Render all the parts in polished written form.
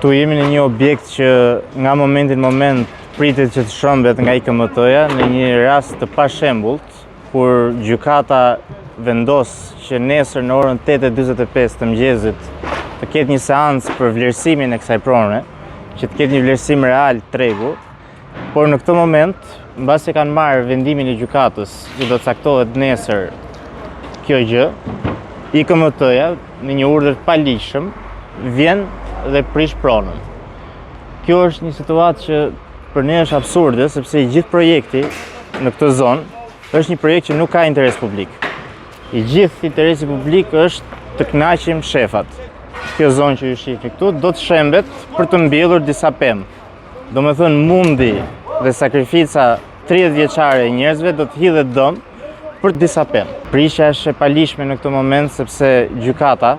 Këtu jemi në një objekt që nga momenti në moment pritet që të shëmbet nga IKMT-ja në një rast të pashembullt, kur gjykata vendos që nesër në orën 8:45 të mëngjesit të ketë një seancë për vlerësimin e kësaj prone, që të ketë një vlerësim real tregu, por në këtë moment, mbasi kanë marrë vendimin e gjykatës që do të caktohet nesër kjo gjë, IKMT-ja në një urdhër të paligjshëm vjen dhe prish pronën. Kjo është një situatë që për ne është absurde, sepse i gjithë projekti në këtë zonë është një projekt që nuk ka interes publik. I gjithë interesi publik është të kënaqim shefat. Kjo zonë që ju shihni këtu do të shembet për të mbjellur disa pemë. Domethënë mundi dhe sakrifica 30 vjeçare e njerëzve do të hidhet dëm për disa pemë. Prishja është e paligjshme në këtë moment sepse gjykata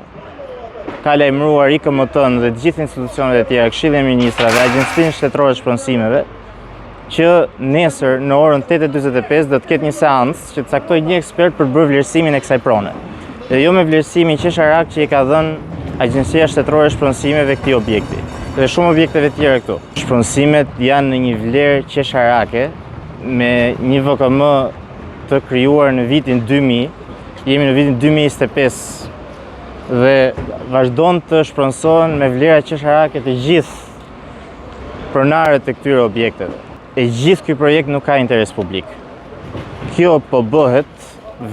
ka lajmëruar IKMT-n dhe të gjithë institucionet e tjera, Këshillin e Ministrave, Agjencinë Shtetërore të Shpronësimeve, që nesër në orën 8:45 do të ketë një seancë që të caktojë një ekspert për bërë vlerësimin e kësaj prone. Dhe jo me vlerësimin qesharak që i ka dhënë Agjencia Shtetërore e Shpronësimeve këtij objekti dhe shumë objekteve tjera këtu. Shpronësimet janë në një vlerë qesharake me një VKM të krijuar në vitin 2000, jemi në vitin 2025 dhe vazhdon të shpronësohen me vlera qesharake të gjithë pronarët e këtyre objekteve. E gjithë ky projekt nuk ka interes publik. Kjo po bëhet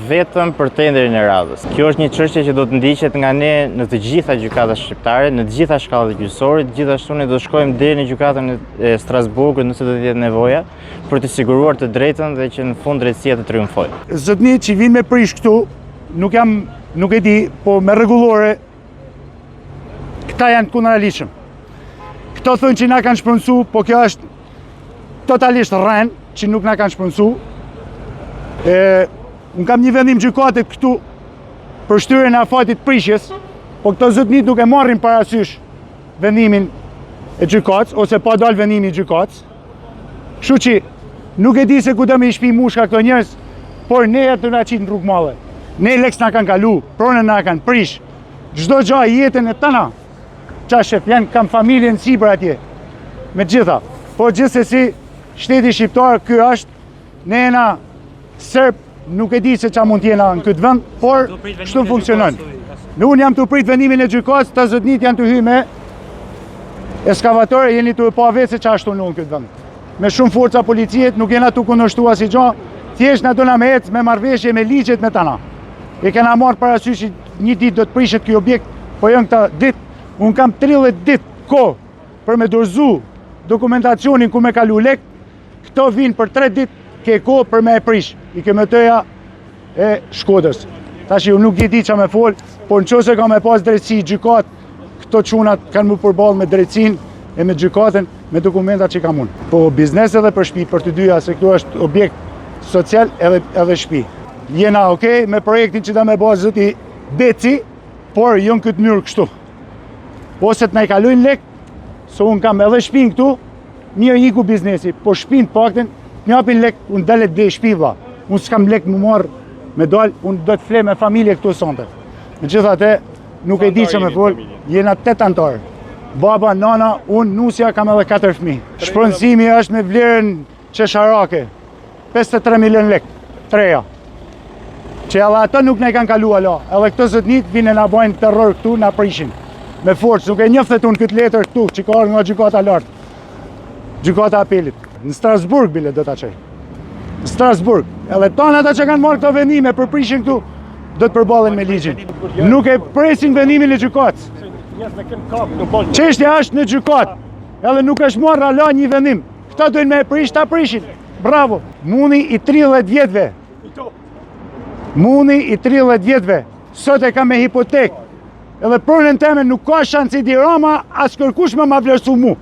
vetëm për tenderin e radhës. Kjo është një çështje që do të ndiqet nga ne në të gjitha gjykatat shqiptare, në të gjitha shkallat gjyqësore, gjithashtu ne do shkojmë deri në gjykatën e Strasburgut nëse do të jetë nevoja, për të siguruar të drejtën dhe që në fund drejtësia të triumfojë. Zotënit që vinë me prish këtu, nuk e di, po me rregullore, këta janë të kundërligjshëm. Këto thonë që na kanë shpronësu, po kjo është totalisht rren që nuk na kanë shpronësu. Unë kam një vendim gjykatit këtu për shtyrjen e afatit prishjes, po këto zotënit nuk e marrin parasysh vendimin e gjykatës, ose pa dal vendimi i gjykatës. Kështu që nuk e di se ku do me i shpi mushka këto njerëz, por ne atë na qitë në rrugë malle. Ne leks na kanë kalu, pronën na kanë prish, çdo gjë jetën e tëna. Qa shef, kam familjen sipër atje, me gjitha. Po gjithsesi, shteti shqiptar ky është, ne jena serb, nuk e di se qa mund t'jena në këtë vend, por kështu funksionon. Në unë jam të prit vendimin e gjykatës, të zotënit janë të hy me eskavatore, jeni të pa vetë se qa ashtu në unë këtë vend. Me shumë forca policijet, nuk jena të kundërshtu asnjë gjë, thjesht na dona me ecë me marrëveshje me ligjet me tana. E kena marrë parasysh një ditë do të prishet ky objekt, po jo këta ditë. Unë kam 30 ditë kohë për me dorëzu dokumentacionin ku me kalu lek, këto vinë për 3 ditë ke kohë për me e prish, IKMT-ja e Shkodrës. Tash unë nuk di ç'a me fol, por nëse ka me pas drejtësi gjykat, këto çunat kanë më përballë me drejtësinë e me gjykatën, me dokumentat që kam unë. Po biznes edhe për shtëpi, për të dyja, se këtu është objekt social edhe shtëpi. Jena okay me projektin që da me bëjë zoti Deci, por jo në këtë mënyrë kështu. Ose të na i kalojnë lek, se unë kam edhe shtëpinë këtu, mirë iku biznesi, po shtëpinë të paktën më japin lek, unë dalet dhe shtëpi vlla. Unë s'kam lek më marr me dal, unë do të flej me familje këtu sonte. Megjithatë, nuk e di ç'a më fol, jena 8 antar. Baba, nana, unë, nusja kam edhe 4 fëmijë. Shpronësimi është me vlerën qesharake, 53 milion lek, treja. Që edhe ato nuk ne kanë kalu ala, edhe këto zotënit vinë na bojnë terror këtu, na prishin. Me forcë, nuk e njoftet unë këtë letër këtu, që ka nga gjykata lartë. Gjykata apelit. Në Strasburg bile do ta çoj. Në Strasburg. Edhe tonë ata që kanë marrë këto vendime për prishin këtu, do të përballen me ligjin. Nuk e presin vendimin e gjykatës. Çështja është në gjykat. Edhe nuk është marrë ala një vendim. Këta duhen me prish, ta prishin. Bravo. Muni i 30 vjetëve. Muni i 30 vjetëve. Sot e kam me hipotek. Edhe pronën teme nuk ka shansi di Roma, as kërkush ma vlerësu mu.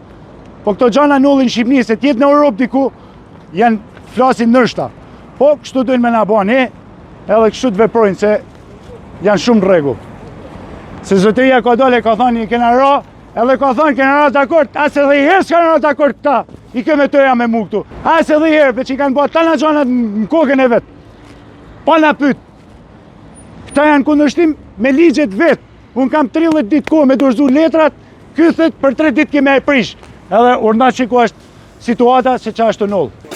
Po këto gjana nullin Shqipni, se tjetë në Europë diku, janë flasin nërshta. Po kështu duhen me na ba ne, edhe kështu të veprojnë, se janë shumë rregull. Se zotëria ka dole, ka thani kena ra, edhe ka thani kena ra dakord, as edhe i herë s'kana ra dakord këta, i IKMT-ja me mu këtu. As edhe i herë, veç i kanë ba tana gjanat në kokën e vetë. Pa na pyt. Këta janë kundërshtim me ligjet vetë. Unë kam 30 ditë kohë me dorëzu letrat, kythet për 3 ditë kime e prish. Edhe urna që ku është situata se qa është të nullë.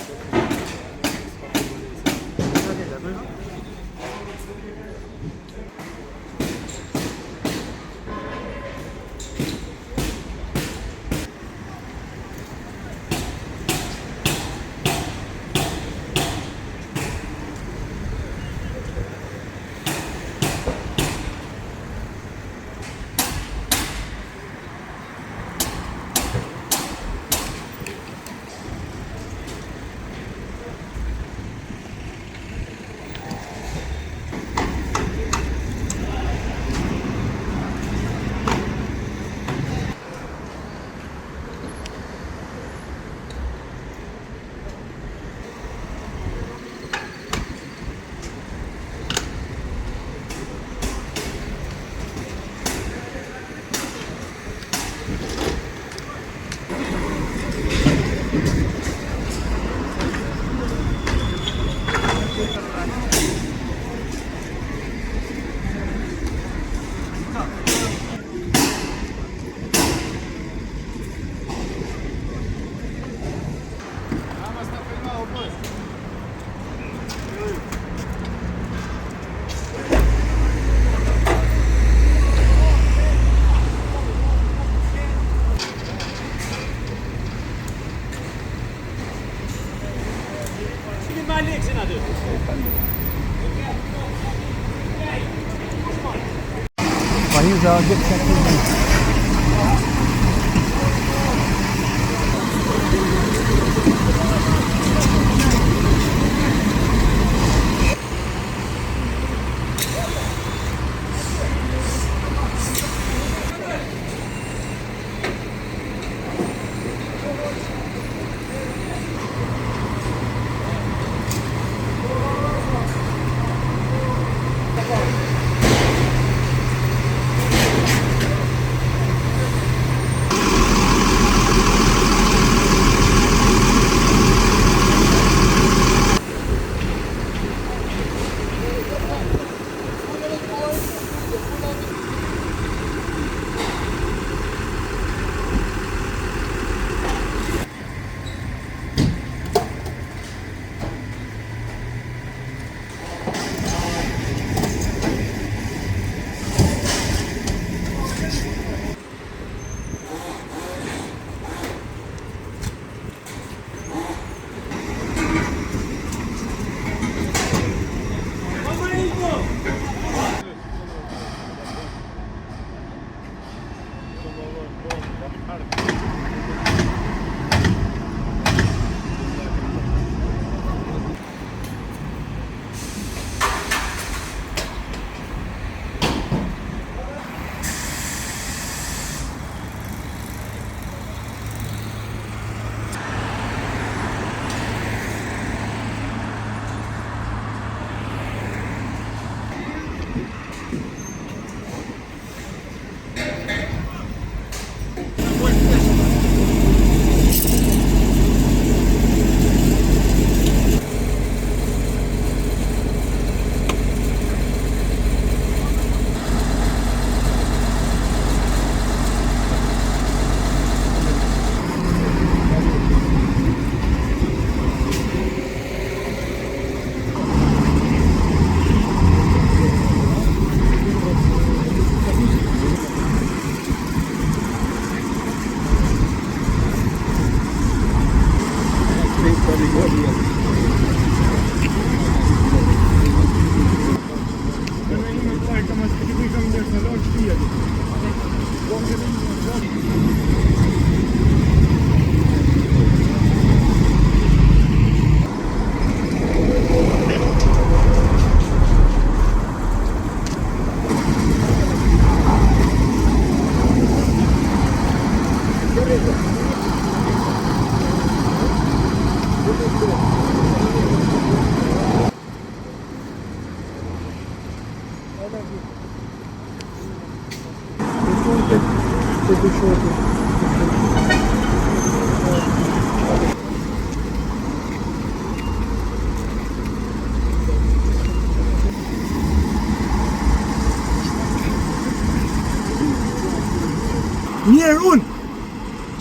Njerë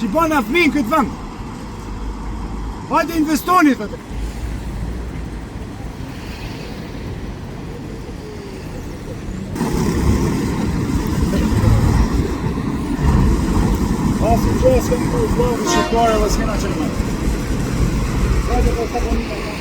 që i bana fëmijë këtë vend. Hajde investoni, thotë. Asë që asë këmë të uzlavë shqiptare dhe s'kena qërme. Hajde për të bonita.